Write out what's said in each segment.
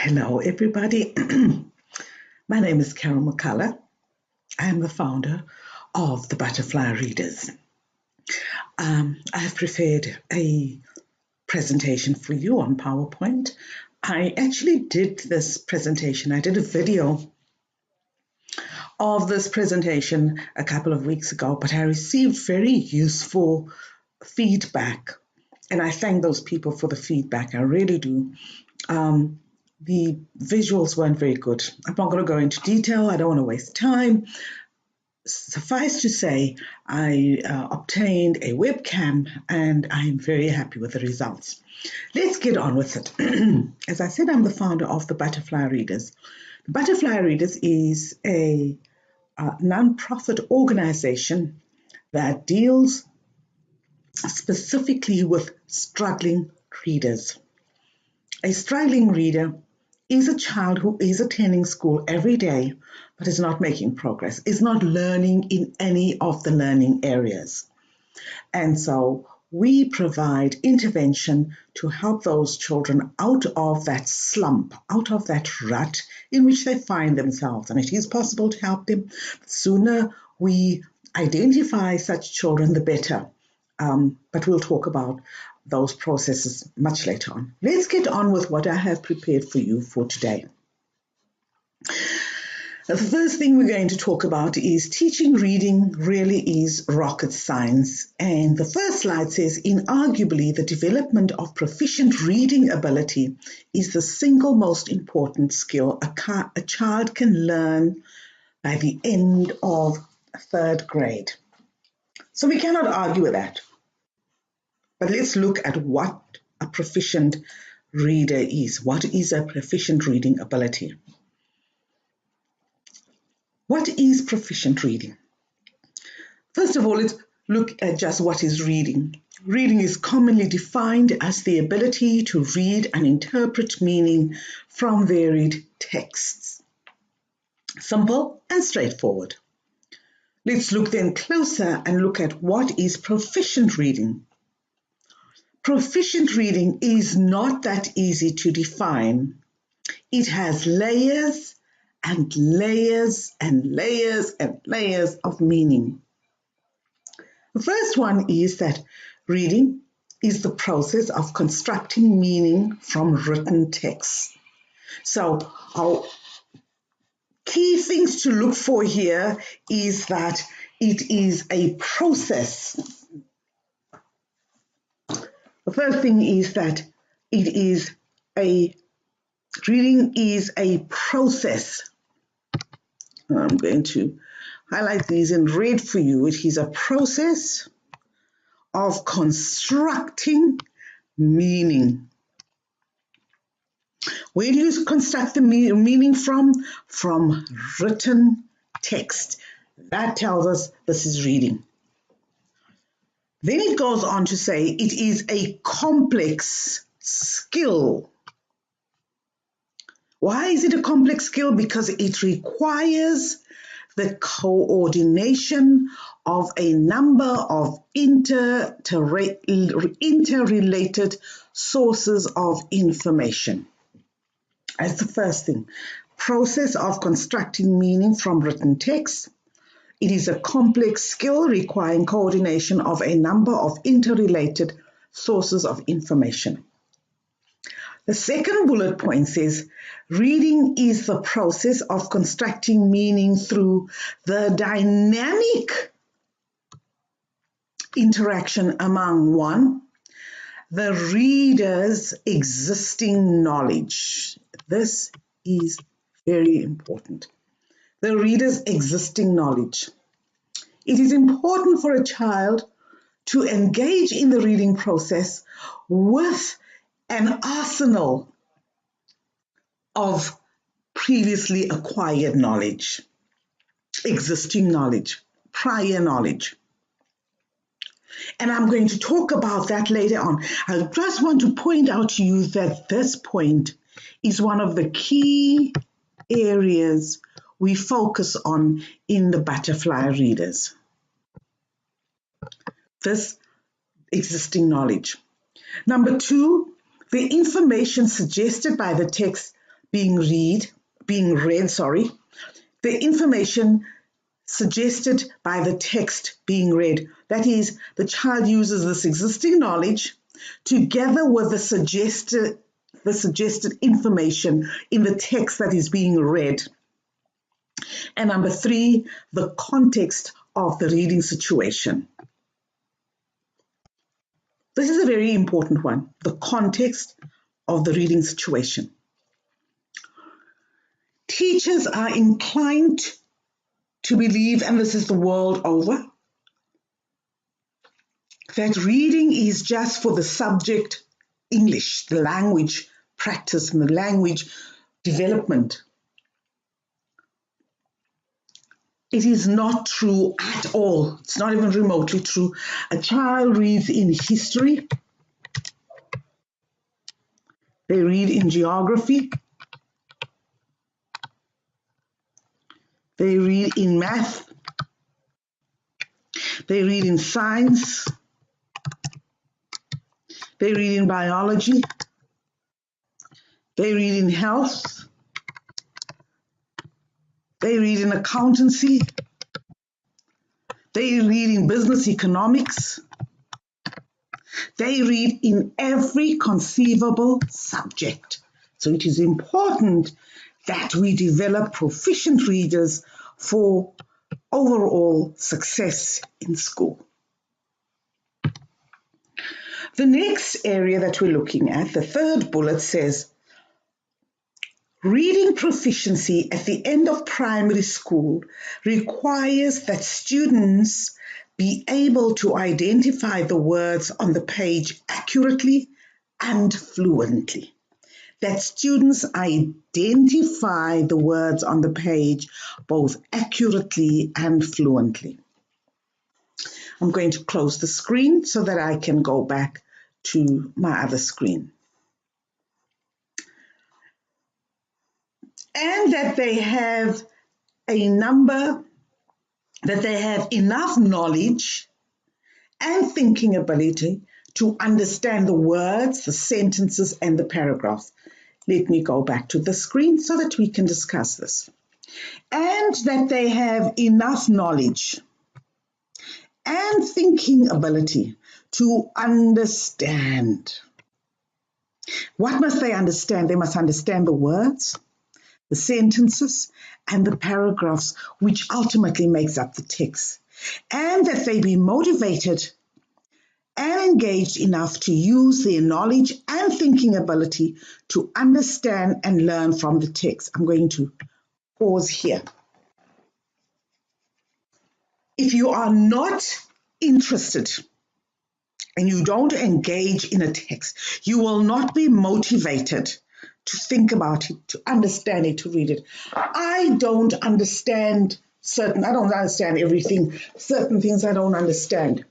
Hello, everybody. My name is Carol McCullough. I am the founder of the Butterfly Readers. I have prepared a presentation for you on PowerPoint. I actually did this presentation. I did a video of this presentation a couple of weeks ago, but I received very useful feedback, and I thank those people for the feedback. I really do. The visuals weren't very good. I'm not going to go into detail. I don't want to waste time. Suffice to say, I obtained a webcam and I'm very happy with the results. Let's get on with it. As I said, I'm the founder of the Butterfly Readers. The Butterfly Readers is a non-profit organization that deals specifically with struggling readers. A struggling reader is a child who is attending school every day but is not making progress, is not learning in any of the learning areas. And so we provide intervention to help those children out of that slump, out of that rut in which they find themselves. And it is possible to help them. The sooner we identify such children, the better. But we'll talk about those processes much later on. Let's get on with what I have prepared for you for today. The first thing we're going to talk about is teaching reading really is rocket science. And the first slide says, inarguably, the development of proficient reading ability is the single most important skill a child can learn by the end of third grade. So we cannot argue with that. But let's look at what a proficient reader is. What is a proficient reading ability? What is proficient reading? First of all, let's look at just what is reading. Reading is commonly defined as the ability to read and interpret meaning from varied texts. Simple and straightforward. Let's look then closer and look at what is proficient reading. Proficient reading is not that easy to define. It has layers and layers and layers and layers of meaning. The first one is that reading is the process of constructing meaning from written text. So our key things to look for here is that it is a process. The first thing is that reading is a process. I'm going to highlight these in red for you. It is a process of constructing meaning. Where do you construct the meaning from? From written text. That tells us this is reading. Then it goes on to say it is a complex skill. Why is it a complex skill? Because it requires the coordination of a number of interrelated sources of information. That's the first thing. Process of constructing meaning from written text. It is a complex skill requiring coordination of a number of interrelated sources of information. The second bullet point says, reading is the process of constructing meaning through the dynamic interaction among one, the reader's existing knowledge. This is very important. The reader's existing knowledge. It is important for a child to engage in the reading process with an arsenal of previously acquired knowledge, existing knowledge, prior knowledge. And I'm going to talk about that later on. I just want to point out to you that this point is one of the key areas we focus on in the Butterfly Readers. This existing knowledge. Number two, the information suggested by the text being read, the information suggested by the text being read. That is, the child uses this existing knowledge together with the suggested information in the text that is being read. And number 3, the context of the reading situation. This is a very important one, the context of the reading situation. Teachers are inclined to believe, and this is the world over, that reading is just for the subject English, the language practice and the language development. It is not true at all. It's not even remotely true. A child reads in history, they read in geography, they read in math, they read in science, they read in biology, they read in health, they read in accountancy, they read in business economics, they read in every conceivable subject. So it is important that we develop proficient readers for overall success in school. The next area that we're looking at, the third bullet, says reading proficiency at the end of primary school requires that students be able to identify the words on the page accurately and fluently. That students identify the words on the page both accurately and fluently. I'm going to close the screen so that I can go back to my other screen. And that they have enough knowledge and thinking ability to understand the words, the sentences, and the paragraphs. Let me go back to the screen so that we can discuss this. And that they have enough knowledge and thinking ability to understand. What must they understand? They must understand the words, the sentences, and the paragraphs, which ultimately makes up the text. And that they be motivated and engaged enough to use their knowledge and thinking ability to understand and learn from the text. I'm going to pause here. If you are not interested and you don't engage in a text, you will not be motivated to think about it, to understand it, to read it. I don't understand everything. Certain things I don't understand.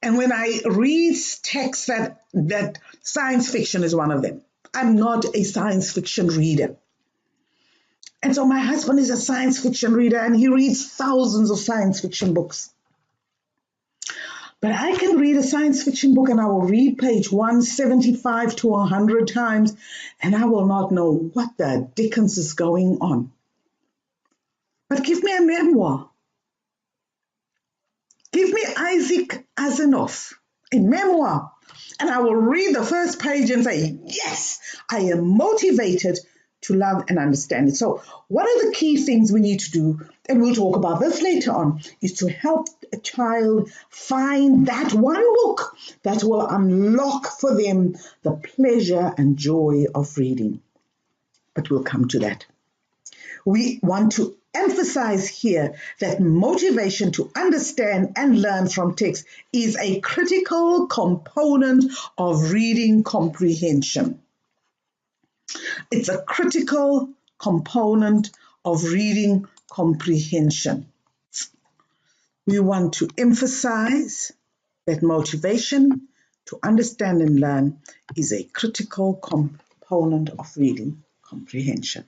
And when I read texts that science fiction is one of them. I'm not a science fiction reader. And so my husband is a science fiction reader and he reads thousands of science fiction books. But I can read a science fiction book and I will read page 175 to 100 times and I will not know what the dickens is going on. But give me a memoir. Give me Isaac Asimov, a memoir, and I will read the first page and say, yes, I am motivated to love and understand it. So one of the key things we need to do, and we'll talk about this later on, is to help a child find that one book that will unlock for them the pleasure and joy of reading. But we'll come to that. We want to emphasize here that motivation to understand and learn from text is a critical component of reading comprehension. It's a critical component of reading comprehension. We want to emphasize that motivation to understand and learn is a critical component of reading comprehension.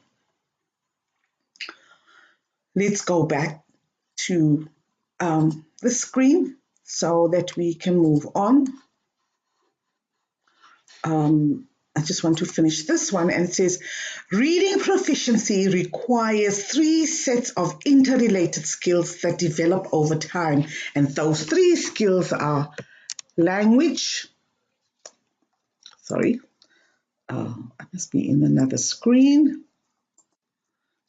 Let's go back to the screen so that we can move on. I just want to finish this one, and it says, reading proficiency requires 3 sets of interrelated skills that develop over time. And those 3 skills are language. Sorry, I must be in another screen.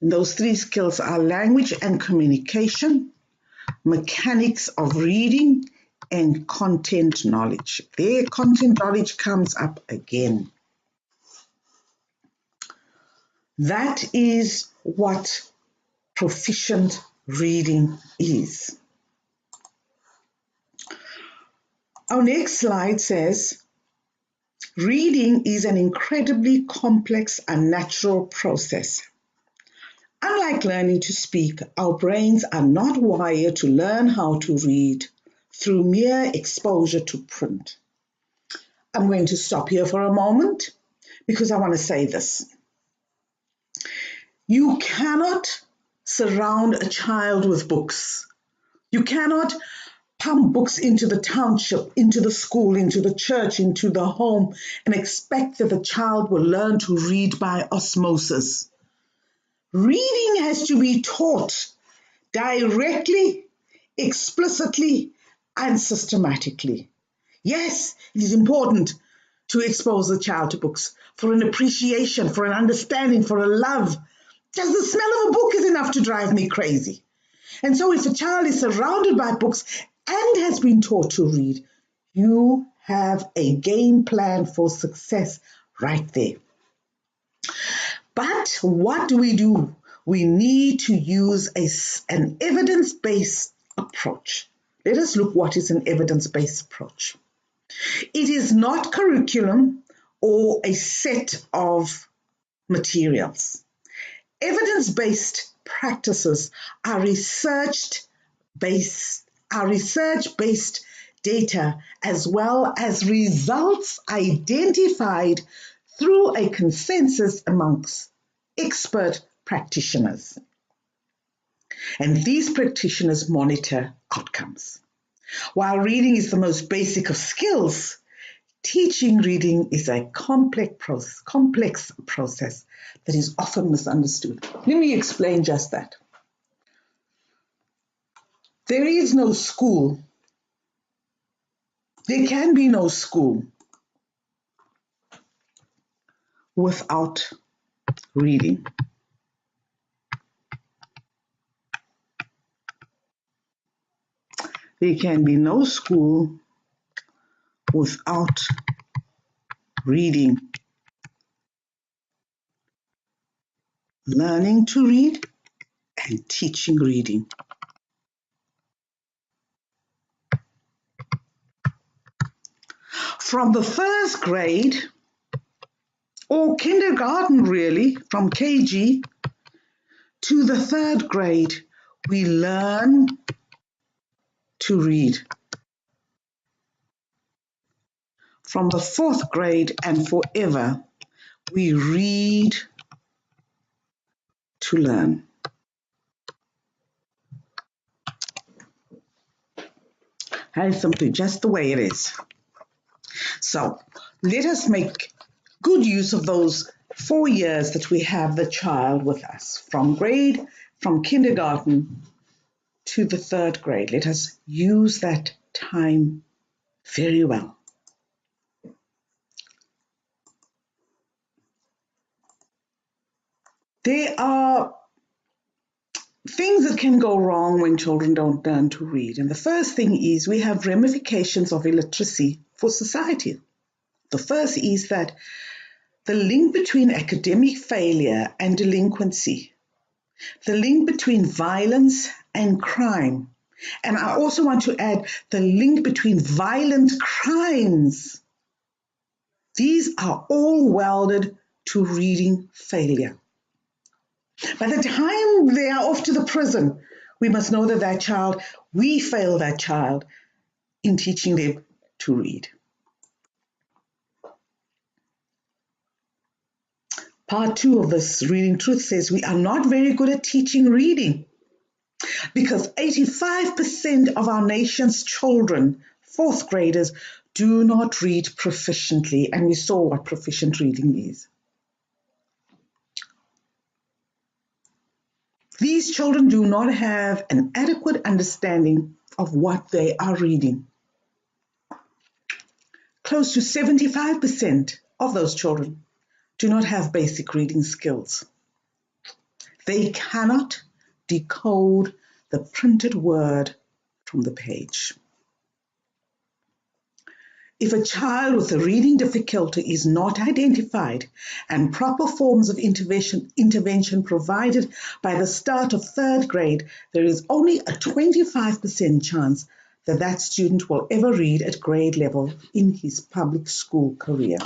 And those 3 skills are language and communication, mechanics of reading, and content knowledge. There, content knowledge comes up again. That is what proficient reading is. Our next slide says, reading is an incredibly complex and natural process. Unlike learning to speak, our brains are not wired to learn how to read through mere exposure to print. I'm going to stop here for a moment because I want to say this. You cannot surround a child with books. You cannot pump books into the township, into the school, into the church, into the home, and expect that the child will learn to read by osmosis. Reading has to be taught directly, explicitly, and systematically. Yes, it is important to expose the child to books for an appreciation, for an understanding, for a love. Just the smell of a book is enough to drive me crazy. And so if a child is surrounded by books and has been taught to read, you have a game plan for success right there. But what do? We need to use an evidence-based approach. Let us look what is an evidence-based approach. It is not curriculum or a set of materials. Evidence-based practices are research-based data as well as results identified through a consensus amongst expert practitioners. And these practitioners monitor outcomes. While reading is the most basic of skills, teaching reading is a complex process that is often misunderstood. Let me explain just that. There is no school. There can be no school without reading. There can be no school without reading. Learning to read and teaching reading. From the first grade, or kindergarten really, from KG to the 3rd grade, we learn to read. From the 4th grade and forever, we read to learn. That is simply just the way it is. So let us make good use of those 4 years that we have the child with us, from kindergarten to the 3rd grade. Let us use that time very well. There are things that can go wrong when children don't learn to read. And the first thing is we have ramifications of illiteracy for society. The first is that the link between academic failure and delinquency, the link between violence and crime, and I also want to add the link between violent crimes. These are all welded to reading failure. By the time they are off to the prison, we must know that we failed that child in teaching them to read. Part 2 of this Reading Truth says we are not very good at teaching reading because 85% of our nation's children fourth graders do not read proficiently, and we saw what proficient reading is. These children do not have an adequate understanding of what they are reading. Close to 75% of those children do not have basic reading skills. They cannot decode the printed word from the page. If a child with a reading difficulty is not identified and proper forms of intervention provided by the start of third grade, there is only a 25% chance that that student will ever read at grade level in his public school career.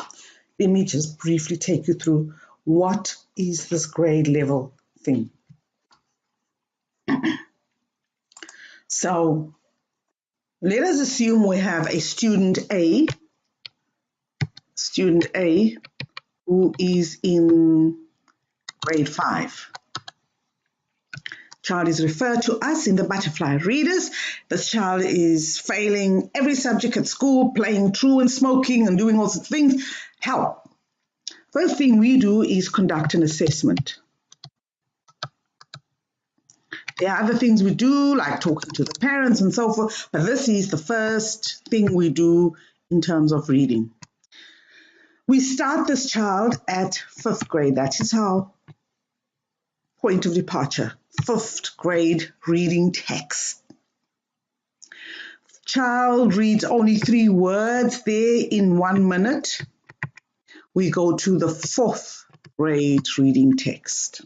Let me just briefly take you through what is this grade level thing. So let us assume we have a student A who is in grade 5. Child is referred to us in the Butterfly Readers. This child is failing every subject at school, playing true and smoking and doing all sorts of things. Help. First thing we do is conduct an assessment. There are other things we do, like talking to the parents and so forth, but this is the first thing we do in terms of reading. We start this child at 5th grade. That is our point of departure. 5th grade reading text. Child reads only 3 words there in 1 minute. We go to the 4th grade reading text.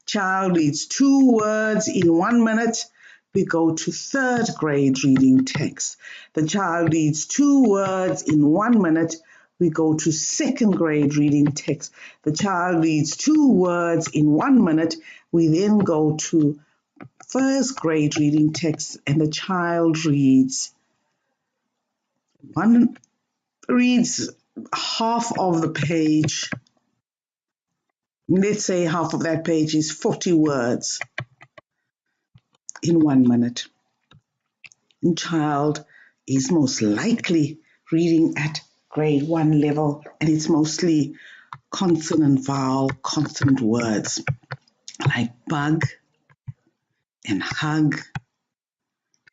Child reads 2 words in 1 minute. We go to 3rd grade reading text. The child reads 2 words in 1 minute. We go to 2nd grade reading text. The child reads 2 words in 1 minute. We then go to 1st grade reading text, and the child reads half of the page. Let's say half of that page is 40 words in 1 minute. The child is most likely reading at grade 1 level, and it's mostly consonant, vowel, consonant words like bug and hug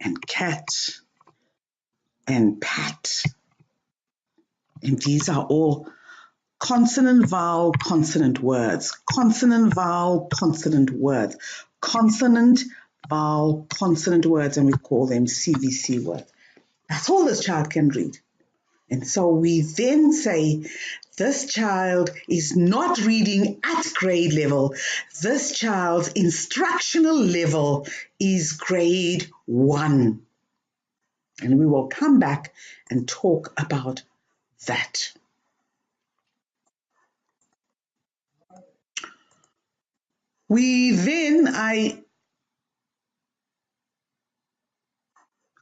and cat and pat. And these are all consonant, vowel, consonant words. Consonant, vowel, consonant words. Consonant, vowel, consonant words, and we call them CVC words. That's all this child can read. And so we then say, this child is not reading at grade level. This child's instructional level is grade 1. And we will come back and talk about that.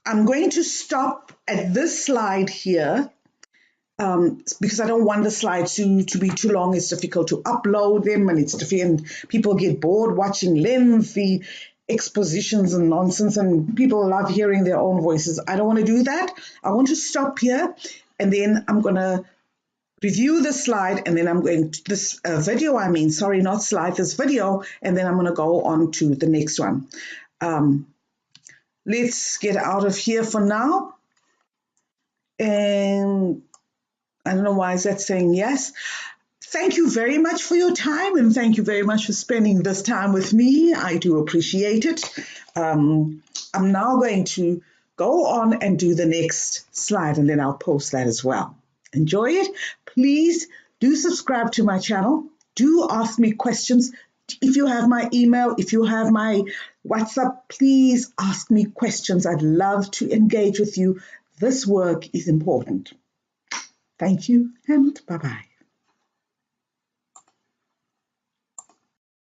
I'm going to stop at this slide here because I don't want the slides to be too long. It's difficult to upload them, and people get bored watching lengthy expositions and nonsense, and people love hearing their own voices. I don't want to do that. I want to stop here, and then I'm going to review the slide, and then I'm going to this video, this video, and then I'm going to go on to the next one. Let's get out of here for now. And I don't know why is that saying yes. Thank you very much for your time, and thank you very much for spending this time with me. I do appreciate it. I'm now going to go on and do the next slide, and then I'll post that as well. Enjoy it. Please do subscribe to my channel. Do ask me questions. If you have my email, if you have my WhatsApp, please ask me questions. I'd love to engage with you. This work is important. Thank you, and bye-bye.